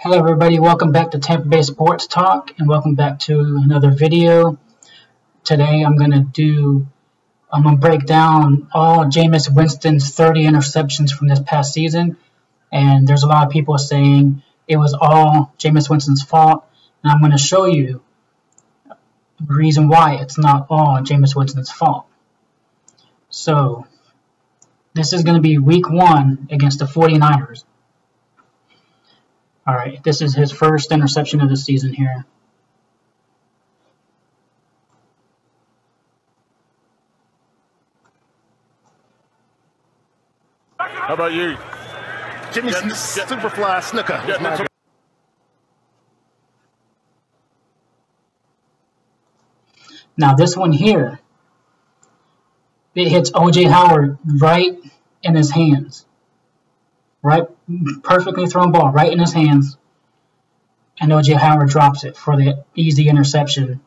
Hello everybody, welcome back to Tampa Bay Sports Talk and welcome back to another video. Today I'm going to break down all Jameis Winston's 30 interceptions from this past season, and there's a lot of people saying it was all Jameis Winston's fault, and I'm going to show you the reason why it's not all Jameis Winston's fault. So this is going to be week 1 against the 49ers. Alright, this is his first interception of the season here. How about you? Jimmy Superfly Snooker. Now this one here, it hits O.J. Howard right in his hands. Right, perfectly thrown ball right in his hands, and O.J. Howard drops it for the easy interception.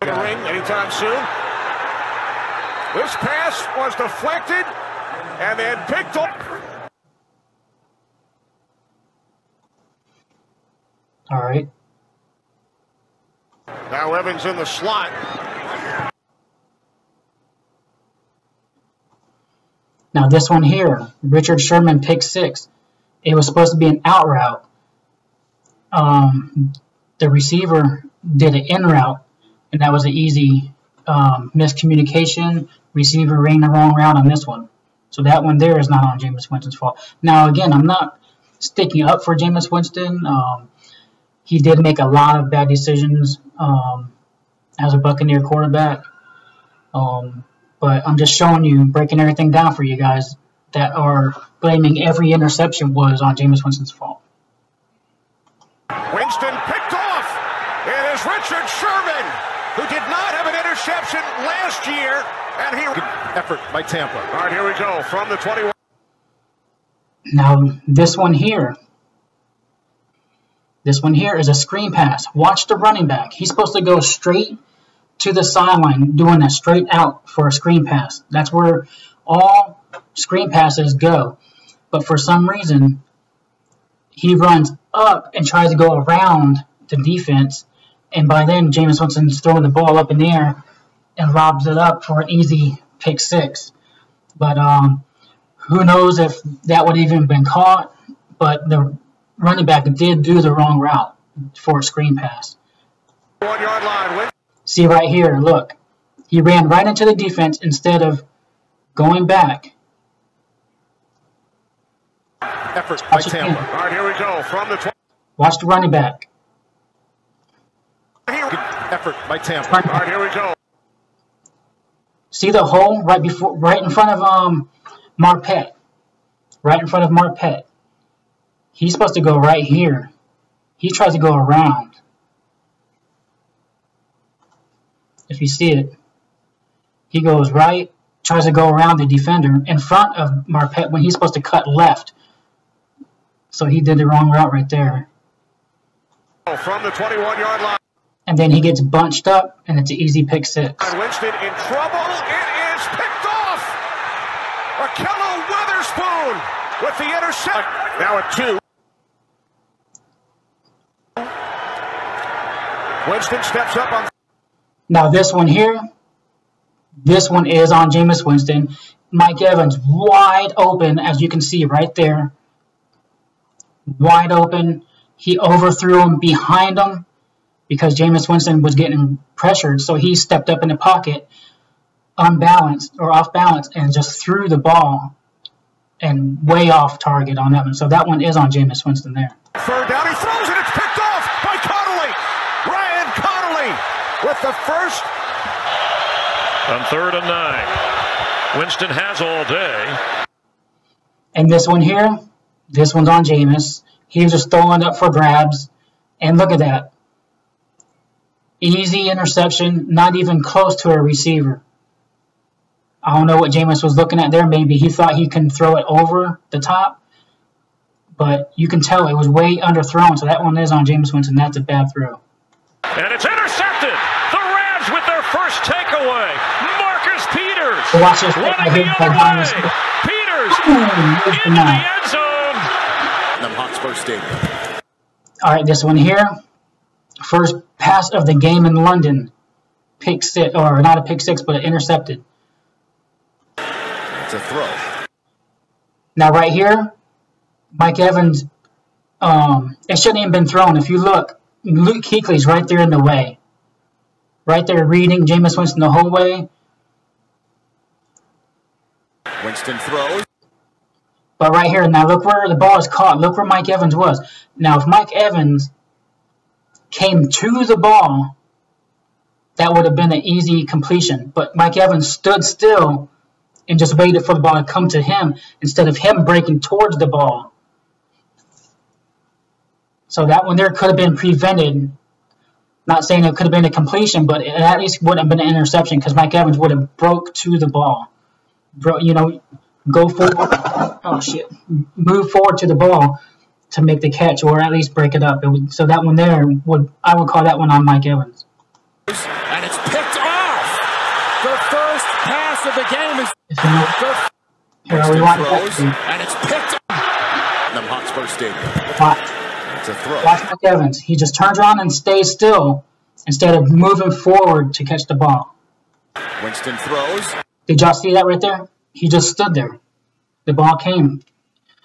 Ring anytime soon. This pass was deflected and then picked up. All right. Now Evans in the slot. Now this one here, Richard Sherman pick 6. It was supposed to be an out route. The receiver did an in route, and that was an easy miscommunication. Receiver ran the wrong route on this one. So that one there is not on Jameis Winston's fault. Now again, I'm not sticking up for Jameis Winston. He did make a lot of bad decisions as a Buccaneer quarterback. But I'm just showing you, breaking everything down for you guys that are blaming every interception was on Jameis Winston's fault. Winston picked off. It is Richard Sherman, who did not have an interception last year. And he... Good effort by Tampa. All right, here we go from the 21. Now, this one here is a screen pass. Watch the running back. He's supposed to go straight to the sideline, doing a straight out for a screen pass. That's where all screen passes go. But for some reason, he runs up and tries to go around the defense, and by then Jameis Winston's throwing the ball up in the air and lobs it up for an easy pick 6. But who knows if that would even been caught, but the running back did do the wrong route for a screen pass. 1 yard line. See right here, look. He ran right into the defense instead of going back. Effort by Tampa. All right, here we go from the 20. Watch the running back. Good effort by Tampa. All right, here we go. See the hole right in front of Marpet. Right in front of Marpet. He's supposed to go right here. He tries to go around. If you see it, he goes right, tries to go around the defender in front of Marpet when he's supposed to cut left. So he did the wrong route right there. From the 21 yard line. And then he gets bunched up, and it's an easy pick 6. Winston in trouble. It is picked off. Raquel Witherspoon with the intercept. Now at 2. Winston steps up on. Now this one here, this one is on Jameis Winston. Mike Evans wide open, as you can see right there. Wide open. He overthrew him behind him because Jameis Winston was getting pressured. So he stepped up in the pocket, unbalanced or off balance, and just threw the ball and way off target on that one. So that one is on Jameis Winston there. Third down, he throws it. It's picked off by Connolly. Ryan Connolly with the first. On 3rd and 9. Winston has all day. And this one here, this one's on Jameis. He was just throwing up for grabs. And look at that. Easy interception, not even close to a receiver. I don't know what Jameis was looking at there. Maybe he thought he can throw it over the top. But you can tell it was way underthrown. So that one is on Jameis Winston. That's a bad throw. And it's intercepted. The Rams with their first takeaway. Marcus Peters. So watch this. Running the other way. Peters into the end zone. Stadium. All right, this one here. First pass of the game in London. Pick six, or not a pick six, but intercepted. It's a throw. Now right here, Mike Evans, it shouldn't even been thrown. If you look, Luke Kuechly's right there in the way. Right there reading Jameis Winston the whole way. Winston throws. But right here, now look where the ball is caught. Look where Mike Evans was. Now if Mike Evans came to the ball, that would have been an easy completion. But Mike Evans stood still and just waited for the ball to come to him instead of him breaking towards the ball. So that one there could have been prevented. Not saying it could have been a completion, but it at least wouldn't have been an interception because Mike Evans would have broke to the ball. Go forward. Oh, shit. Move forward to the ball to make the catch or at least break it up. So that one there, I would call that one on Mike Evans. And it's picked off. The first pass of the game is... Here, we want and it's picked up. Hotspur Stadium. It's a throw. Watch Mike Evans. He just turns around and stays still instead of moving forward to catch the ball. Winston throws. Did y'all see that right there? He just stood there. The ball came.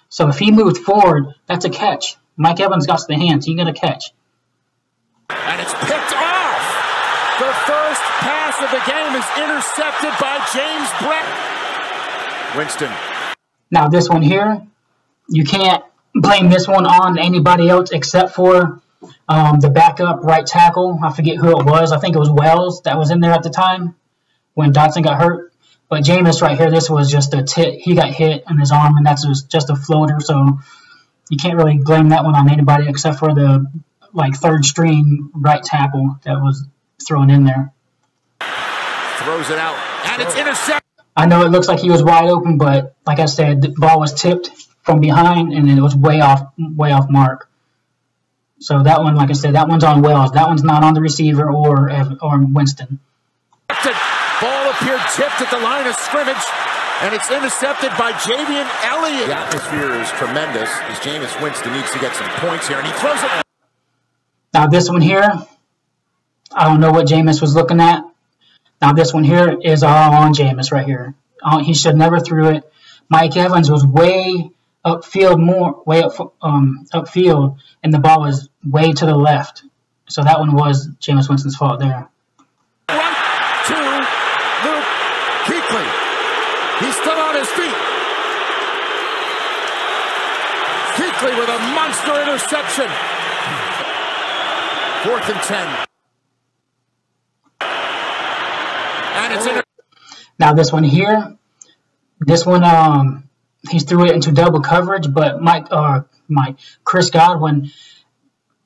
So if he moved forward, that's a catch. Mike Evans got the hands. He got a catch. And it's picked off. The first pass of the game is intercepted by James Brett. Winston. Now this one here, you can't blame this one on anybody else except for the backup right tackle. I forget who it was. I think it was Wells that was in there at the time when Dotson got hurt. But Jameis right here, this was just a tit. He got hit in his arm, and that's just a floater. So you can't really blame that one on anybody except for the third string right tackle that was thrown in there. Throws it out, and it's intercepted. I know it looks like he was wide open, but like I said, the ball was tipped from behind, and it was way off mark. So that one, like I said, that one's on Wells. That one's not on the receiver or Winston. Ball appeared tipped at the line of scrimmage, and it's intercepted by Javian Elliott. The atmosphere is tremendous as Jameis Winston needs to get some points here, and he throws it. Now this one here, I don't know what Jameis was looking at. Now this one here is all on Jameis right here. He should never threw it. Mike Evans was way upfield, upfield, and the ball was way to the left. So that one was Jameis Winston's fault there. 1, 2, Luke Kuechly. He's still on his feet. Kuechly with a monster interception. 4th and 10. And it's in. Now this one here, he threw it into double coverage, but Chris Godwin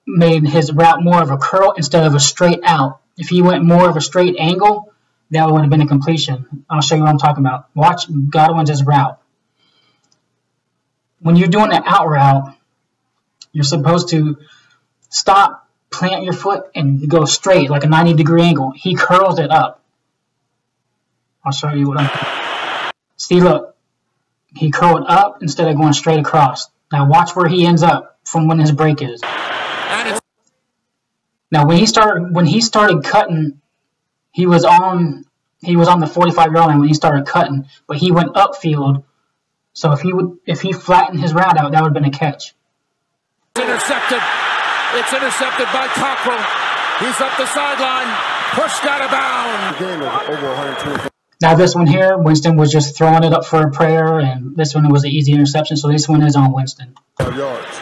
made his route more of a curl instead of a straight out. If he went more of a straight angle, that would have been a completion. I'll show you what I'm talking about. Watch Godwin's route. When you're doing an out route, you're supposed to stop, plant your foot, and go straight, like a 90-degree angle. He curls it up. I'll show you what I'm... See, look. He curled up instead of going straight across. Now watch where he ends up from when his break is. Now when he started cutting, he was on the 45-yard line when he started cutting, but he went upfield. So if he flattened his route out, that would have been a catch. Intercepted. It's intercepted by Cockrell. He's up the sideline, pushed out of bounds. The game is over 120. Now this one here, Winston was just throwing it up for a prayer, and this one was an easy interception, so this one is on Winston. 5 yards.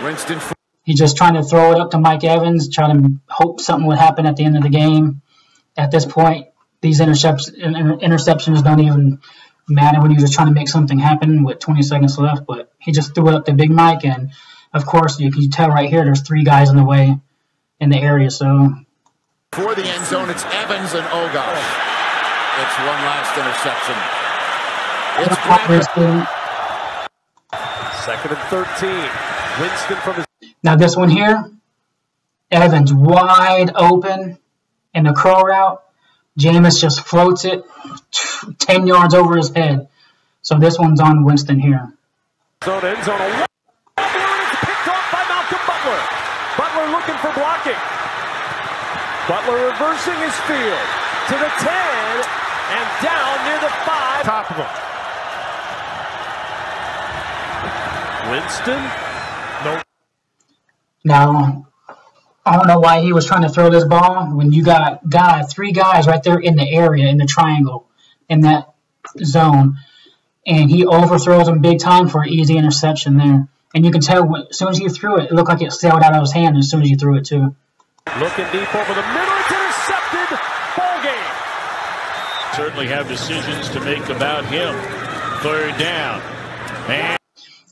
Winston. He's just trying to throw it up to Mike Evans, trying to hope something would happen at the end of the game. At this point, these interceptions don't even matter when you're just trying to make something happen with 20 seconds left, but he just threw it up to Big Mike, and of course, you can tell right here, there's 3 guys in the way in the area, so... For the end zone, it's Evans, and oh gosh, it's one last interception. It's 2nd and 13. Winston from his... Now this one here, Evans wide open in the curl route. Jameis just floats it 10 yards over his head. So this one's on Winston here. Zone end zone. blocking. Butler reversing his field to the 10 and down near the 5. Top of him. Winston. No. Now, I don't know why he was trying to throw this ball when you got three guys right there in the area, in the triangle, in that zone. And he overthrows him big time for an easy interception there. And you can tell as soon as he threw it, it looked like it sailed out of his hand as soon as he threw it too. Looking deep over the middle, it's intercepted. Ball game. Certainly have decisions to make about him. Third down.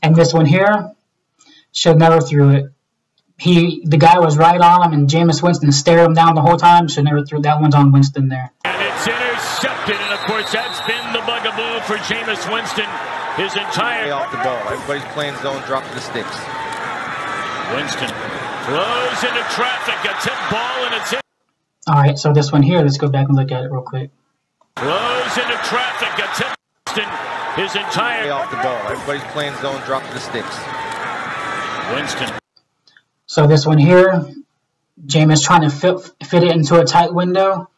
And this one here, should never threw it. The guy was right on him, and Jameis Winston stared him down the whole time. Should never threw. That one's on Winston there. And it's intercepted, and of course that's been the bugaboo for Jameis Winston his entire. Off the ball. Everybody's playing zone, drop to the sticks. Winston throws into traffic, a tip ball, and it's in. All right, so this one here, let's go back and look at it real quick. Throws into traffic, a tip. Winston his entire. Off the ball. Everybody's playing zone, drop to the sticks. Winston. So this one here, Jameis trying to fit it into a tight window,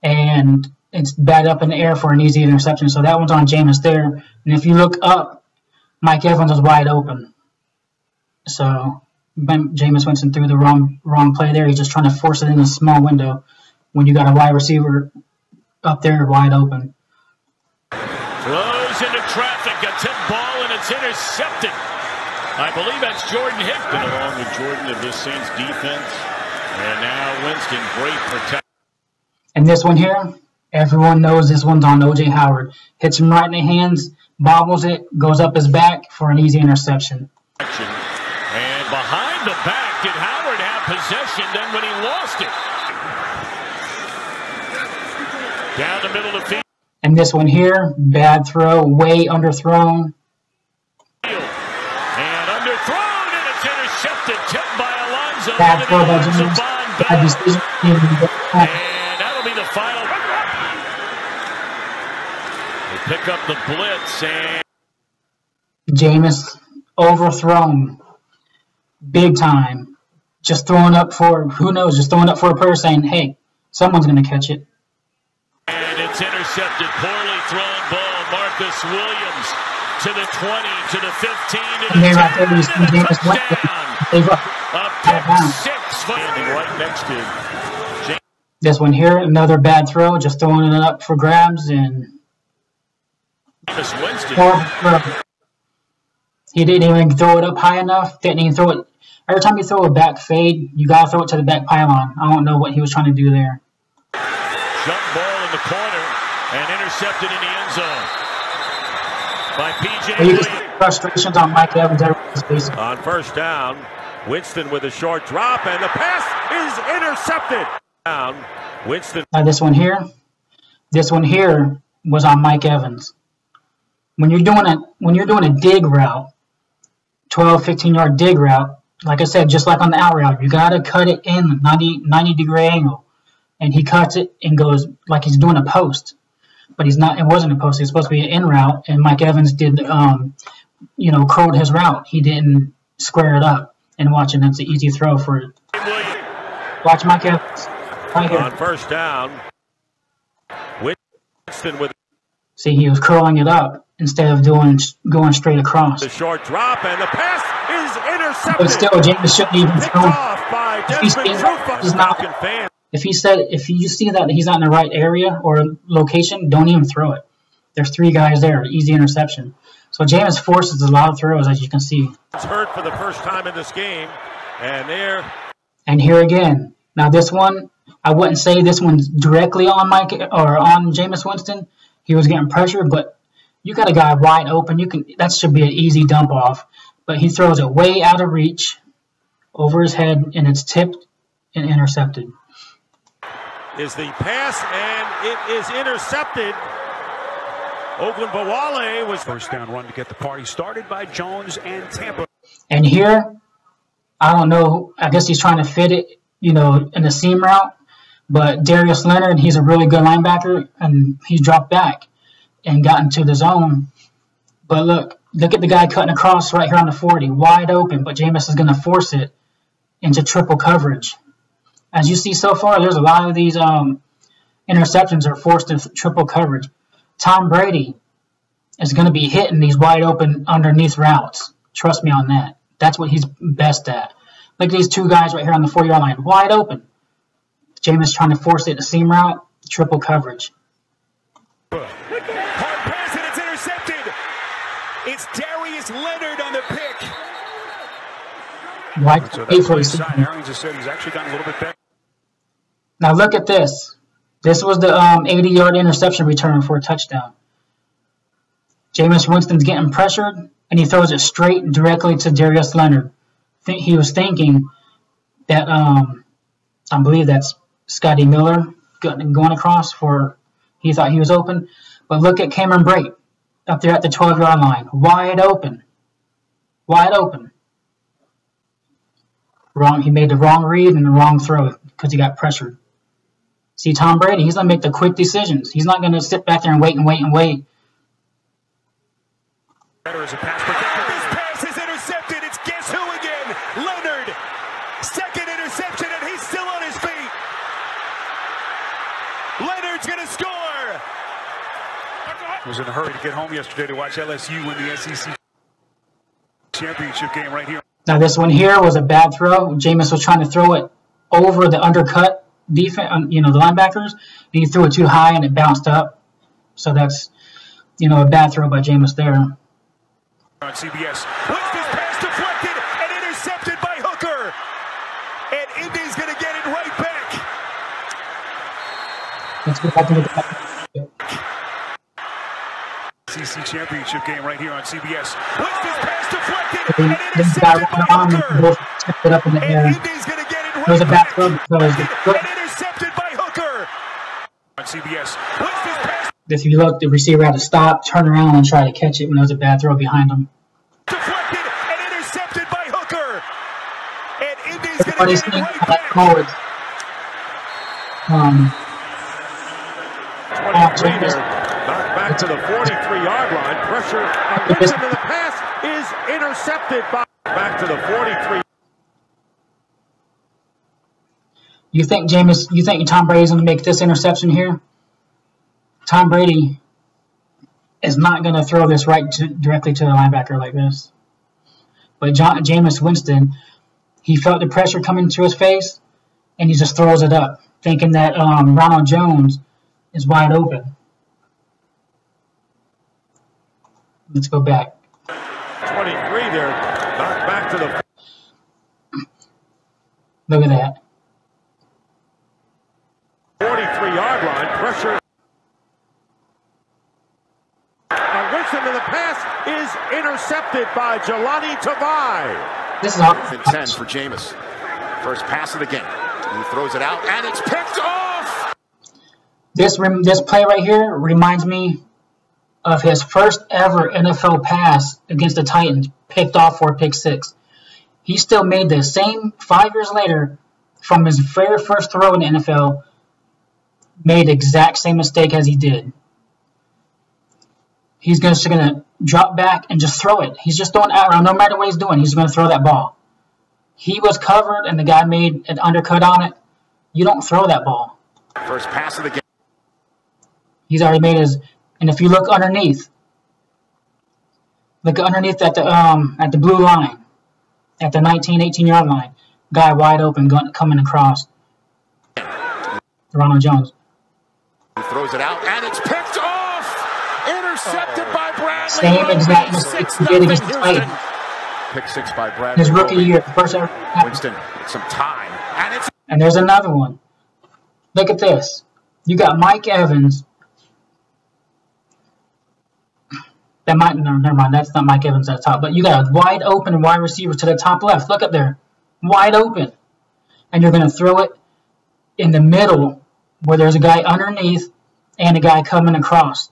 and it's bad up in the air for an easy interception. So that one's on Jameis there. And if you look up, Mike Evans is wide open. So Jameis Winston threw the wrong play there. He's just trying to force it in a small window when you got a wide receiver up there wide open. Throws into traffic, a tip ball, and it's intercepted. I believe that's Jordan Hickman along with Jordan of this Saints defense. And now Winston, great protection. And this one here, everyone knows this one's on O.J. Howard. Hits him right in the hands, bobbles it, goes up his back for an easy interception. And behind the back, did Howard have possession then when he lost it? Down the middle of the field. And this one here, bad throw, way underthrown. Tipped by Alonzo. Bad throw by Jameis. Bad decision. And that'll be the final. They pick up the blitz and Jameis overthrown big time. Just throwing up for, who knows, just throwing up for a prayer saying, hey, someone's going to catch it. And it's intercepted. Poorly thrown ball. Marcus Williams to the 20, to the 15, to the 10, right there, you see Jameis Winston. Right next to James. This one here, another bad throw, just throwing it up for grabs, and he didn't even throw it up high enough. Didn't even throw it. Every time you throw a back fade, you gotta throw it to the back pylon. I don't know what he was trying to do there. Jump ball in the corner and intercepted in the end zone by P.J. Williams. Frustrations on Mike Evans. On first down, Winston with a short drop, and the pass is intercepted. Down, Winston. Now this one here was on Mike Evans. When you're doing a dig route, 12, 15-yard dig route, like I said, just like on the out route, you gotta cut it in 90-degree angle, and he cuts it and goes like he's doing a post. But he's not. It wasn't a post. It's supposed to be an in route, and Mike Evans did, curled his route. He didn't square it up. And watching, that's an easy throw for. Watch Mike Evans right here. On first down, Winston with. See, he was curling it up instead of going straight across. The short drop, and the pass is intercepted. But still, Jameis shouldn't even throw. If you see that he's not in the right area or location, don't even throw it. There's three guys there, easy interception. So Jameis forces a lot of throws, as you can see. It's hurt for the first time in this game, and there. And here again. Now this one, I wouldn't say this one's directly on Mike or on Jameis Winston. He was getting pressure, but you got a guy wide open. That should be an easy dump off. But he throws it way out of reach, over his head, and it's tipped and intercepted. Is the pass, and it is intercepted. Ogunbowale was first down run to get the party started by Jones and Tampa. And here, I don't know. I guess he's trying to fit it, in the seam route. But Darius Leonard, he's a really good linebacker, and he dropped back and got into the zone. But look at the guy cutting across right here on the 40, wide open. But Jameis is going to force it into triple coverage. As you see so far, there's a lot of these interceptions are forced into triple coverage. Tom Brady is going to be hitting these wide open underneath routes. Trust me on that. That's what he's best at. Look at these two guys right here on the 4-yard line, wide open. Jameis trying to force it to seam route, triple coverage. Hard pass and it's intercepted. It's Darius Leonard on the pick. Wide So that's what he's said. He's actually gotten a little bit better. Now look at this. This was the 80-yard interception return for a touchdown. Jameis Winston's getting pressured, and he throws it straight directly to Darius Leonard. He was thinking that, I believe that's Scotty Miller going across for, he thought he was open. But look at Cameron Brate up there at the 12-yard line. Wide open. Wide open. Wrong. He made the wrong read and the wrong throw because he got pressured. See, Tom Brady, he's going to make the quick decisions. He's not going to sit back there and wait and wait and wait. Better as a pass protector. This pass is intercepted. It's guess who again? Leonard. Second interception, and he's still on his feet. Leonard's going to score. Was in a hurry to get home yesterday to watch LSU win the SEC championship game right here. Now this one here was a bad throw. Jameis was trying to throw it over the undercut defense, the linebackers, and he threw it too high and it bounced up. So that's, a bad throw by Jameis there. On CBS, Winston's pass deflected and intercepted by Hooker, and Indy's going to get it right back. Let's go back to the SEC championship game right here on CBS. Winston's pass deflected and intercepted by Hooker, up in the air. and Indy's going to get it It was a right bad throw because back. And intercepted by Hooker. On CBS, Winston's pass if you look, the receiver had to stop, turn around, and try to catch it when there was a bad throw behind him. deflected and intercepted by Hooker, and Indy's going to Everybody's get it thinking right about back. forward. 23 there. Knocked back to the 43-yard line. Pressure on Winston, and the pass is intercepted by back to the 43. You think Tom Brady's going to make this interception here? Tom Brady is not going to throw this directly to the linebacker like this. But Jameis Winston, he felt the pressure coming to his face, and he just throws it up, thinking that Ronald Jones is wide open. Let's go back. 23 there. Knocked back to the Look at that. 43-yard line. Pressure on Winston, and the pass is intercepted by Jelani Tavai. This is all. 10 for Jameis. First pass of the game. He throws it out, and it's picked off. This play right here reminds me of his first ever NFL pass against the Titans, picked off for a pick six. He still made the same 5 years later from his very first throw in the NFL, made the exact same mistake as he did. He's just going to drop back and just throw it. He's just throwing it out. No matter what he's doing, he's going to throw that ball. He was covered, and the guy made an undercut on it. You don't throw that ball. First pass of the game. He's already made his. And if you look underneath at the blue line, at the 18-yard line, guy wide open coming across. Ronald Jones. He throws it out, and it's picked off. Intercepted by Bradley. Same exact mistake he did against the Titans. Pick six by Bradley. His rookie year, first ever. Winston with some time, And there's another one. Look at this. You got Mike Evans. Never mind. That's not Mike Evans at the top. But you got a wide open wide receiver to the top left. Look up there. Wide open. And you're going to throw it in the middle where there's a guy underneath and a guy coming across.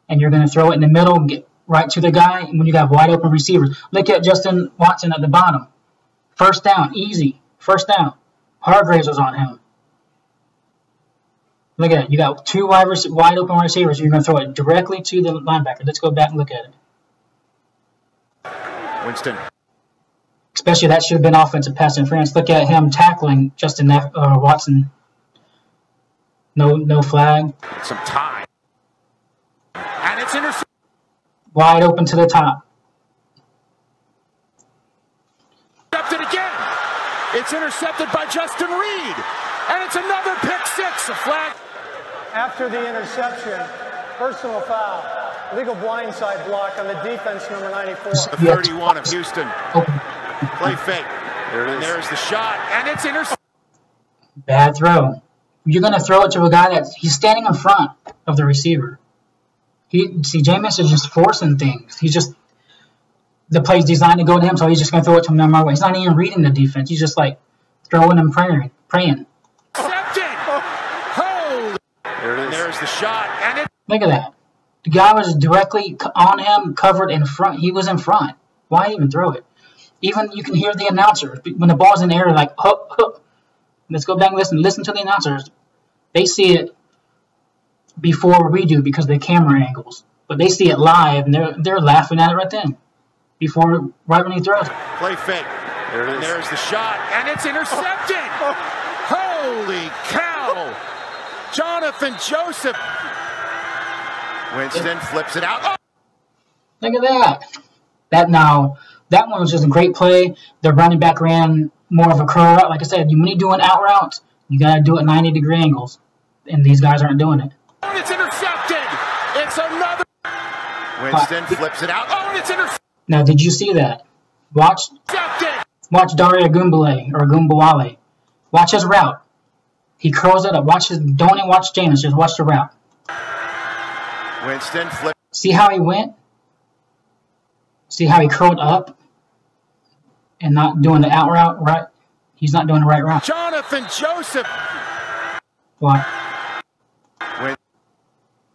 And you're going to throw it in the middle, get right to the guy when you got wide open receivers. Look at Justin Watson at the bottom. First down. Easy. First down. Hargraves was on him. Look at it. You got two wide open receivers. You're going to throw it directly to the linebacker. Let's go back and look at it. Winston. Especially that should have been offensive pass interference. Look at him tackling Justin Watson. No flag. Some time. And it's intercepted. Wide open to the top. Intercepted again. It's intercepted by Justin Reed. And it's another pick six. A flag. After the interception, personal foul. Legal blindside block on the defense, number 94. The 31 of Houston. Play fake. And there's the shot. And it's intercepted. Bad throw. You're going to throw it to a guy he's standing in front of the receiver. Jameis is just forcing things. The play's designed to go to him, so he's just going to throw it to him no matter what. He's not even reading the defense. He's just like throwing and praying. Accepted. Hold. And there's the shot. And Look at that. The guy was directly on him, covered in front. He was in front. Why even throw it? Even you can hear the announcers when the ball's in the air, like, hup, hup. Let's go back and listen to the announcers. They see it before we do because of the camera angles. But they see it live, and they're laughing at it right then. Right when he throws it. Play fake. And there's the shot. And it's intercepted. Holy cow. Jonathan Joseph. Winston flips it out. Oh. Look at that. That one was just a great play. The running back ran more of a curl route. Like I said, when you're doing out routes, you got to do it 90-degree angles. And these guys aren't doing it. Oh, it's intercepted. It's another. Winston flips it out. Oh, it's intercepted. Now, did you see that? Watch Daria Gumbawale. Watch his route. He curls it up. Don't even watch Jameis. Just watch the route. Winston flips. See how he went? See how he curled up? And not doing the out route, right? He's not doing the right route. Jonathan Joseph. What?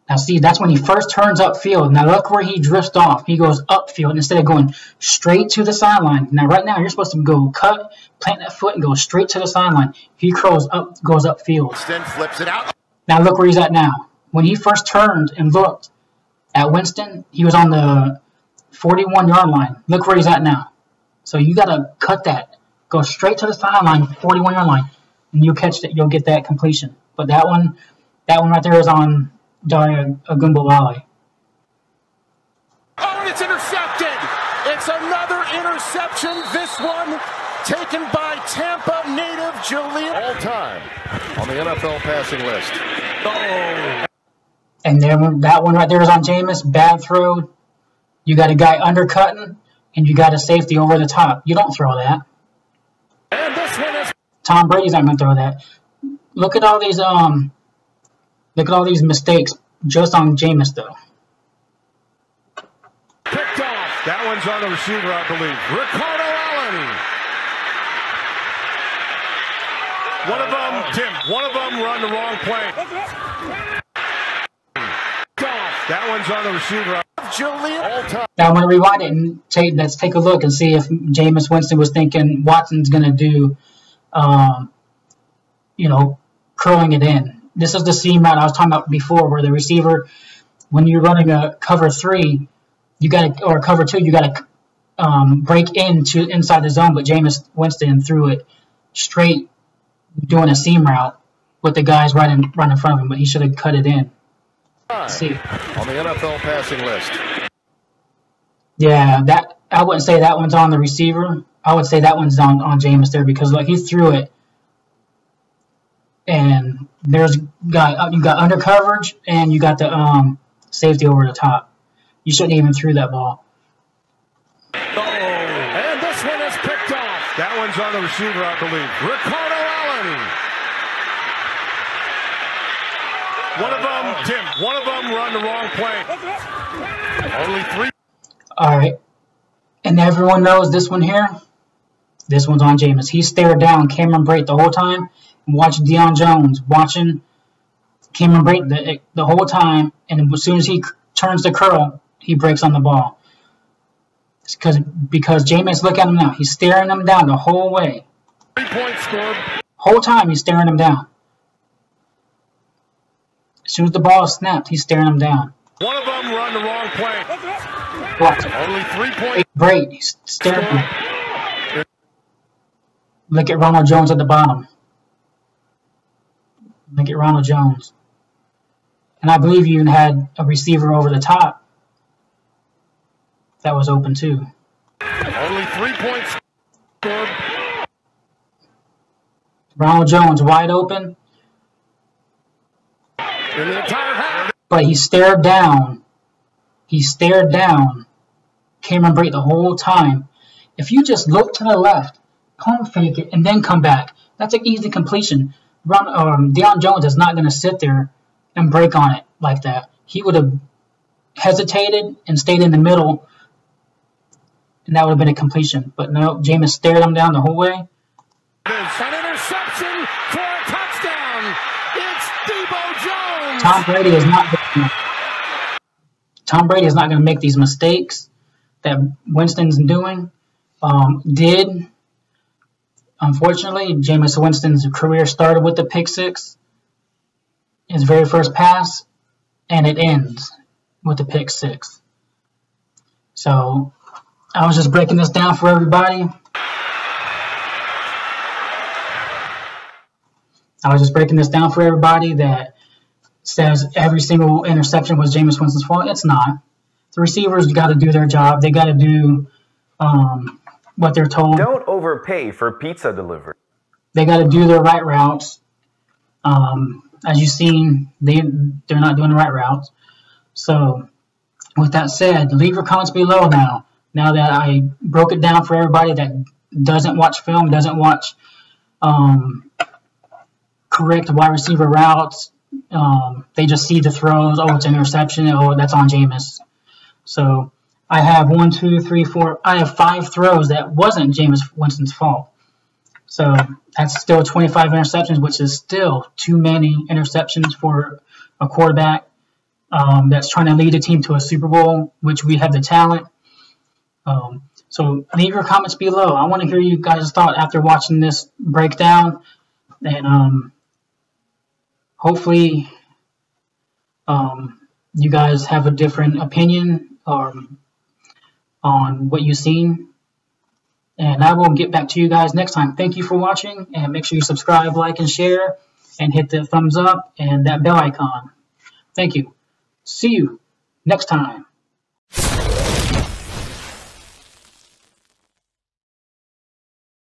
Now see, that's when he first turns upfield. Now look where he drifts off. He goes upfield instead of going straight to the sideline. Now right now you're supposed to go cut, plant that foot, and go straight to the sideline. He goes upfield. Winston flips it out. Now look where he's at now. When he first turned and looked at Winston, he was on the 41-yard line. Look where he's at now. So you got to cut that. Go straight to the sideline, 41-yard line, and you'll catch that. You'll get that completion. But that one right there is on Daria Gumbawale. Oh, it's intercepted. It's another interception. This one taken by Tampa native Jaleel. All time on the NFL passing list. Oh. And then that one right there is on Jameis. Bad throw. You got a guy undercutting, and you got a safety over the top. You don't throw that. And this one is. Tom Brady's not going to throw that. Look at all these mistakes just on Jameis, though. Picked off. That one's on the receiver, I believe. Ricardo Allen. One of them run the wrong play. That one's on the receiver. Now I'm going to rewind it and let's take a look and see if Jameis Winston was thinking Watson's going to do, curling it in. This is the seam route I was talking about before, where the receiver, when you're running a cover 3, or cover 2, you got to break inside the zone. But Jameis Winston threw it straight, doing a seam route with the guys right in front of him. But he should have cut it in. Let's see. On the NFL passing list. Yeah, I wouldn't say that one's on the receiver. I would say that one's on Jameis there because he threw it, and there's you got under coverage and you got the safety over the top. You shouldn't even threw that ball. Oh, and this one is picked off. That one's on the receiver, I believe. Ricardo Allen. One of them run the wrong play. Only 3. All right. And everyone knows this one here. This one's on Jameis. He stared down Cameron Brate the whole time. Watch Deion Jones watching Cameron Brate the whole time. And as soon as he turns the curl, he breaks on the ball. It's because Jameis, look at him now. He's staring him down the whole way. 3 points scored. Whole time he's staring him down. As soon as the ball is snapped, he's staring him down. One of them run the wrong play. Watch. Only 3 points. Brate, he's staring him. Look at Ronald Jones at the bottom. Look at Ronald Jones. And I believe you even had a receiver over the top that was open too. Only 3 points scored. Ronald Jones wide open. In the entire half. But he stared down. He stared down Cameron Brate the whole time. If you just look to the left, pump fake it, and then come back, that's an easy completion. Deion Jones is not going to sit there and break on it like that. He would have hesitated and stayed in the middle, and that would have been a completion. But no, Jameis stared him down the whole way. An interception for a touchdown. It's Debo Jones. Tom Brady is not going to make these mistakes that Winston's doing. Unfortunately, Jameis Winston's career started with the pick six, his very first pass, and it ends with the pick six. So I was just breaking this down for everybody. That says every single interception was Jameis Winston's fault. It's not. The receivers got to do their job. They got to do what they're told. Don't overpay for pizza delivery. They got to do their right routes. As you've seen, they're not doing the right routes. So, with that said, leave your comments below now. Now that I broke it down for everybody that doesn't watch film, doesn't watch correct wide receiver routes, they just see the throws. Oh, it's an interception. Oh, that's on Jameis. So I have 1, 2, 3, 4. I have 5 throws that wasn't Jameis Winston's fault. So that's still 25 interceptions, which is still too many interceptions for a quarterback that's trying to lead a team to a Super Bowl, which we have the talent. So leave your comments below. I want to hear you guys' thought after watching this breakdown. And hopefully you guys have a different opinion on what you've seen. And I will get back to you guys next time. Thank you for watching, and make sure you subscribe, like, and share, and hit the thumbs up and that bell icon. Thank you. See you next time.